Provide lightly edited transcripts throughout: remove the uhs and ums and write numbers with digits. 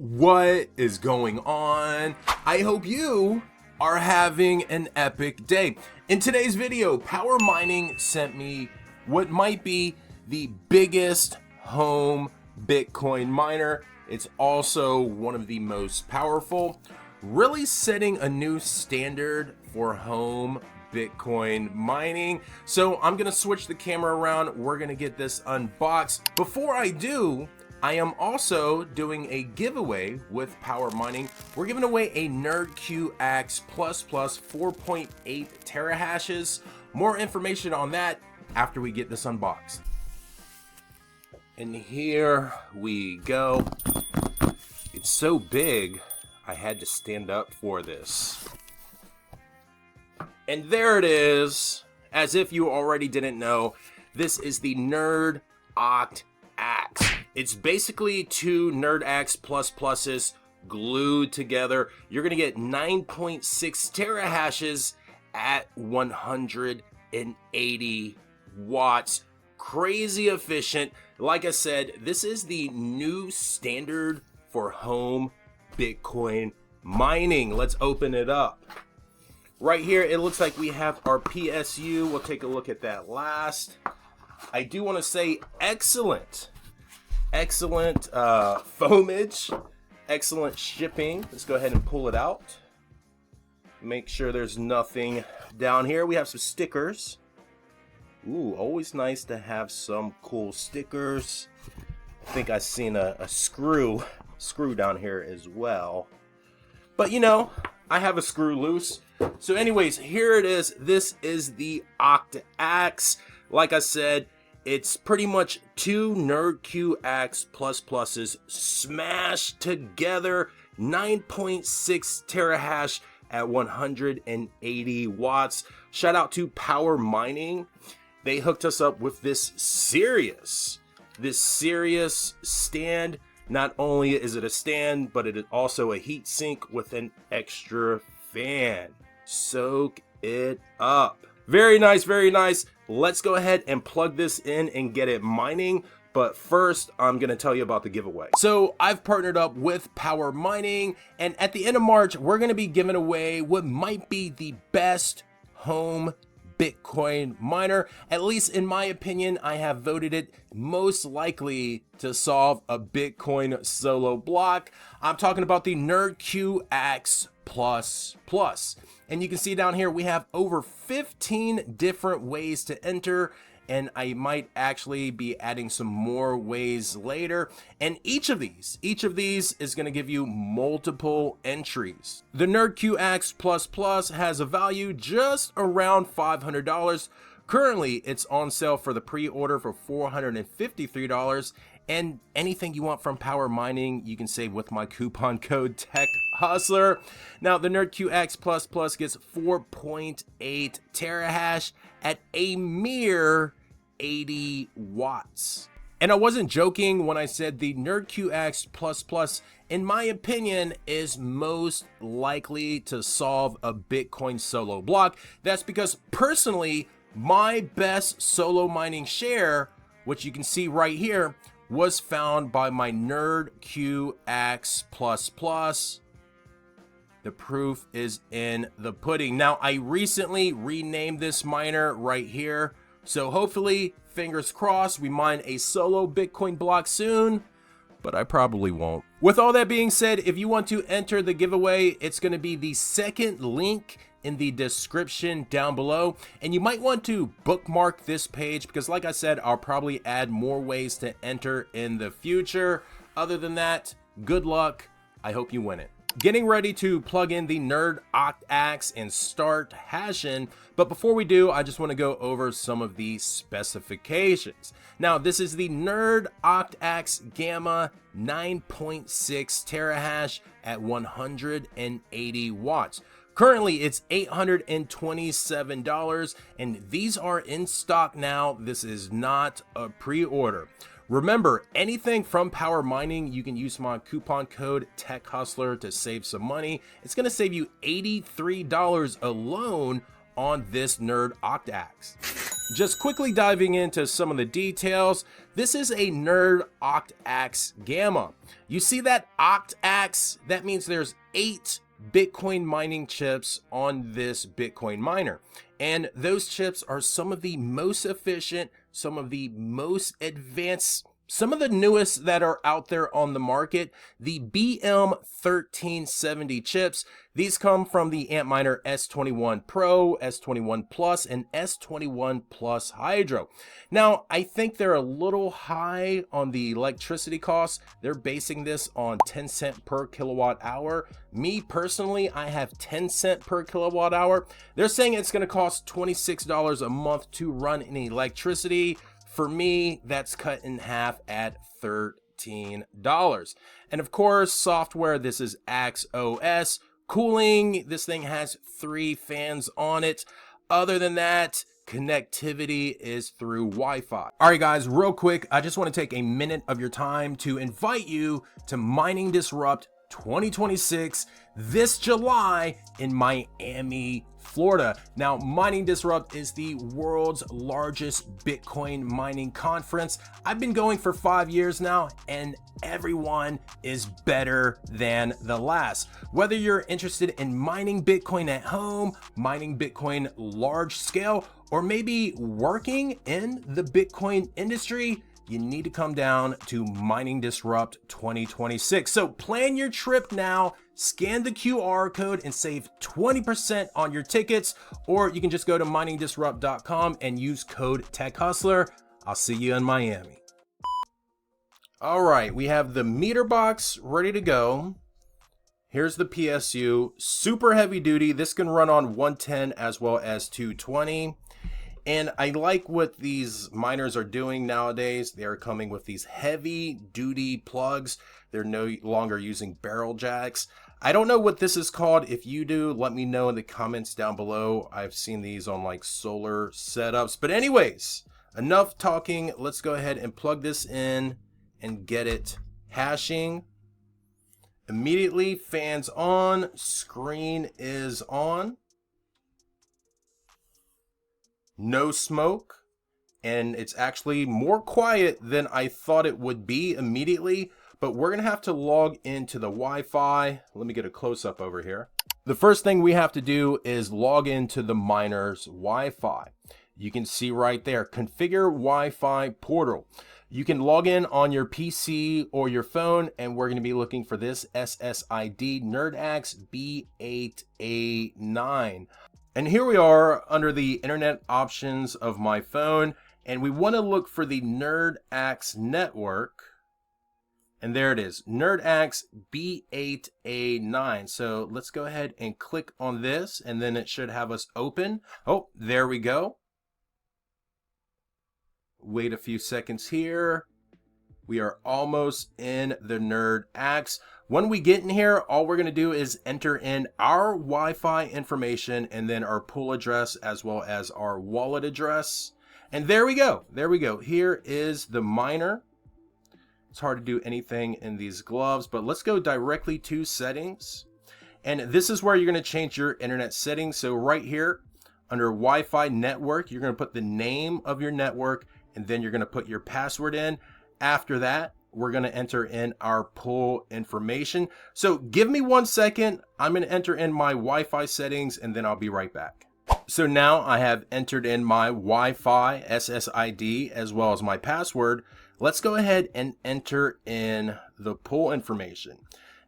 What is going on? I hope you are having an epic day. In today's video, Power Mining sent me what might be the biggest home Bitcoin miner. It's also one of the most powerful, really setting a new standard for home Bitcoin mining. So I'm gonna switch the camera around. We're gonna get this unboxed. Before I do, I am also doing a giveaway with Power Mining. We're giving away a NerdQAxe 4.8 terahashes. More information on that after we get this unboxed. And here we go. It's so big, I had to stand up for this. And there it is. As if you already didn't know, this is the Octaxe. It's basically two NerdQAxe pluses glued together. You're gonna get 9.6 terahashes at 180 watts. Crazy efficient. Like I said, this is the new standard for home Bitcoin mining. Let's open it up. Right here, it looks like we have our PSU. We'll take a look at that last. I do want to say excellent foamage, excellent shipping. Let's go ahead and pull it out. Make sure there's nothing down here. We have some stickers. Ooh, always nice to have some cool stickers. I think I've seen a screw down here as well. But you know, I have a screw loose. So anyways, here it is. This is the Octaxe. Like I said, it's pretty much two NerdQAxe pluses smashed together. 9.6 terahash at 180 watts. Shout out to Power Mining. They hooked us up with this serious stand. Not only is it a stand, but it is also a heat sink with an extra fan. Soak it up. Very nice, very nice. Let's go ahead and plug this in and get it mining. But first, I'm going to tell you about the giveaway. So I've partnered up with Power Mining, and at the end of March, we're going to be giving away what might be the best home Bitcoin miner. At least in my opinion, I have voted it most likely to solve a Bitcoin solo block. I'm talking about the NerdQAxe Plus. And you can see down here we have over 15 different ways to enter, and I might actually be adding some more ways later. And each of these is going to give you multiple entries. The NerdQAxe Plus has a value just around $500. Currently, it's on sale for the pre-order for $453. And anything you want from Power Mining, you can save with my coupon code TechHustler. Now, the NerdQAxe Plus gets 4.8 terahash at a mere 80 watts. And I wasn't joking when I said the NerdQAxe Plus, in my opinion, is most likely to solve a Bitcoin solo block. That's because personally, my best solo mining share, which you can see right here, was found by my NerdQAxe Plus. The proof is in the pudding. Now, I recently renamed this miner right here. So hopefully, fingers crossed, we mine a solo Bitcoin block soon, but I probably won't. With all that being said, if you want to enter the giveaway, it's going to be the second link in the description down below, and you might want to bookmark this page because like I said, I'll probably add more ways to enter in the future. Other than that, good luck. I hope you win it. Getting ready to plug in the Octaxe and start hashing, but before we do, I just want to go over some of the specifications. Now, this is the Octaxe Gamma 9.6 terahash at 180 watts. Currently, it's $827, and these are in stock now. This is not a pre-order. Remember, anything from Power Mining, you can use my coupon code TechHustler to save some money. It's going to save you $83 alone on this Octaxe. Just quickly diving into some of the details, this is a Nerd Octaxe Gamma. You see that Octaxe? That means there's 8 Bitcoin mining chips on this Bitcoin miner. And those chips are some of the most efficient, some of the most advanced, some of the newest that are out there on the market, the BM1370 chips. These come from the Antminer S21 Pro, S21 Plus, and S21 Plus Hydro. Now, I think they're a little high on the electricity costs. They're basing this on 10 cent per kilowatt hour. Me personally, I have 10 cent per kilowatt hour. They're saying it's going to cost $26 a month to run in electricity. For me, that's cut in half at $13. And of course, software, this is Axe OS. Cooling, this thing has 3 fans on it. Other than that, connectivity is through Wi-Fi. All right, guys, real quick, I just want to take a minute of your time to invite you to Mining Disrupt 2026 this July in Miami, Florida. Now, Mining Disrupt is the world's largest Bitcoin mining conference. I've been going for 5 years now, and everyone is better than the last. Whether you're interested in mining Bitcoin at home, mining Bitcoin large scale, or maybe working in the Bitcoin industry, you need to come down to Mining Disrupt 2026. So plan your trip now, scan the QR code and save 20% on your tickets, or you can just go to miningdisrupt.com and use code TechHustler. I'll see you in Miami. All right, we have the meter box ready to go. Here's the PSU, super heavy duty. This can run on 110 as well as 220. And I like what these miners are doing nowadays. They are coming with these heavy duty plugs. They're no longer using barrel jacks. I don't know what this is called. If you do, let me know in the comments down below. I've seen these on like solar setups. But anyways, enough talking. Let's go ahead and plug this in and get it hashing. Immediately, fans on, screen is on. No smoke, and it's actually more quiet than I thought it would be immediately, but we're gonna have to log into the Wi-Fi. Let me get a close-up over here. The first thing we have to do is log into the miner's Wi-Fi. You can see right there, configure Wi-Fi portal. You can log in on your PC or your phone, and we're gonna be looking for this SSID NerdQAxe B8A9. And here we are under the internet options of my phone, and we want to look for the NerdQAxe network. And there it is, NerdQAxe B8A9. So let's go ahead and click on this, and then it should have us open. Oh, there we go. Wait a few seconds here. We are almost in the NerdQAxe. When we get in here, all we're going to do is enter in our Wi-Fi information and then our pool address as well as our wallet address. And there we go. There we go. Here is the miner. It's hard to do anything in these gloves, but let's go directly to settings. And this is where you're going to change your internet settings. So right here under Wi-Fi network, you're going to put the name of your network, and then you're going to put your password in. After that, we're going to enter in our pool information. So give me 1 second. I'm going to enter in my Wi-Fi settings, and then I'll be right back. So now I have entered in my Wi-Fi SSID as well as my password. Let's go ahead and enter in the pool information.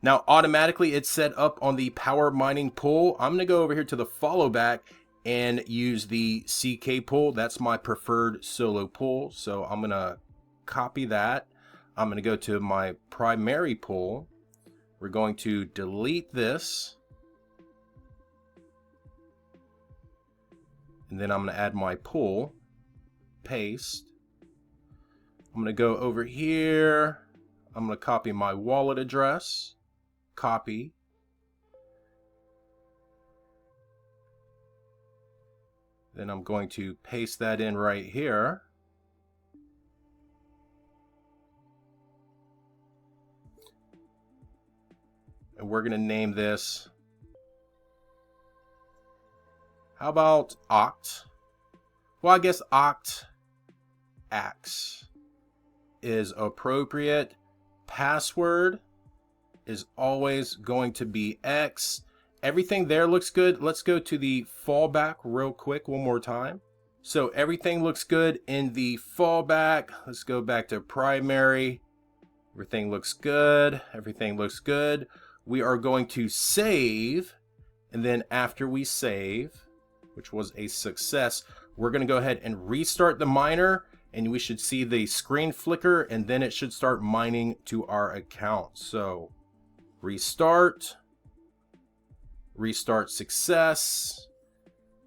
Now, automatically it's set up on the power mining pool. I'm going to go over here to the follow back and use the CK pool. That's my preferred solo pool. So I'm going to copy that. I'm going to go to my primary pool. We're going to delete this. And then I'm going to add my pool. Paste. I'm going to go over here. I'm going to copy my wallet address. Copy. Then I'm going to paste that in right here. And we're going to name this, how about Well, I guess Octaxe is appropriate. Password is always going to be X. Everything there looks good. Let's go to the fallback real quick one more time. So everything looks good in the fallback. Let's go back to primary. Everything looks good. Everything looks good. We are going to save. And then after we save, which was a success, we're going to go ahead and restart the miner. And we should see the screen flicker. And then it should start mining to our account. So restart. Restart success.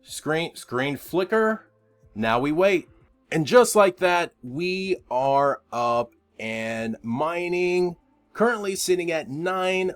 Screen flicker. Now we wait. And just like that, we are up and mining. Currently sitting at 9.7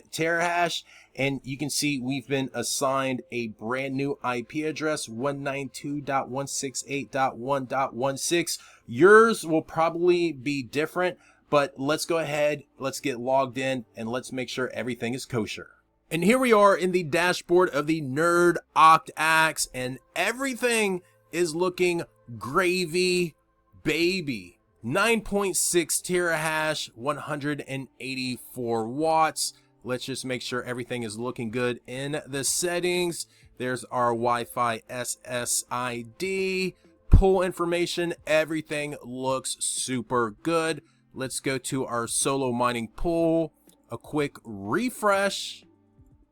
terahash. And you can see we've been assigned a brand new IP address, 192.168.1.16. Yours will probably be different, but let's go ahead, let's get logged in, and let's make sure everything is kosher. And here we are in the dashboard of the NerdQAxe, and everything is looking gravy, baby. 9.6 terahash, 184 watts. Let's just make sure everything is looking good in the settings. There's our Wi-Fi SSID, pool information. Everything looks super good. Let's go to our solo mining pool. A quick refresh.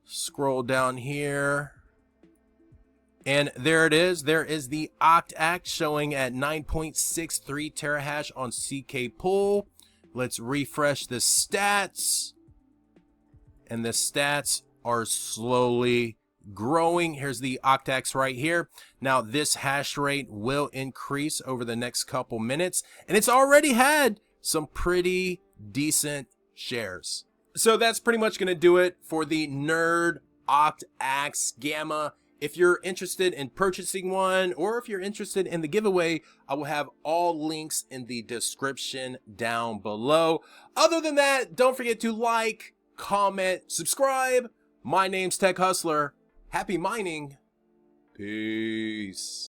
Scroll down here. And there it is. There is the Octaxe showing at 9.63 terahash on CK pool. Let's refresh the stats. And the stats are slowly growing. Here's the Octaxe right here. Now this hash rate will increase over the next couple minutes, and it's already had some pretty decent shares. So that's pretty much going to do it for the NerdQAxe Gamma. If you're interested in purchasing one, or if you're interested in the giveaway, I will have all links in the description down below. Other than that, don't forget to like, comment, subscribe. My name's Tech Hustler. Happy mining. Peace.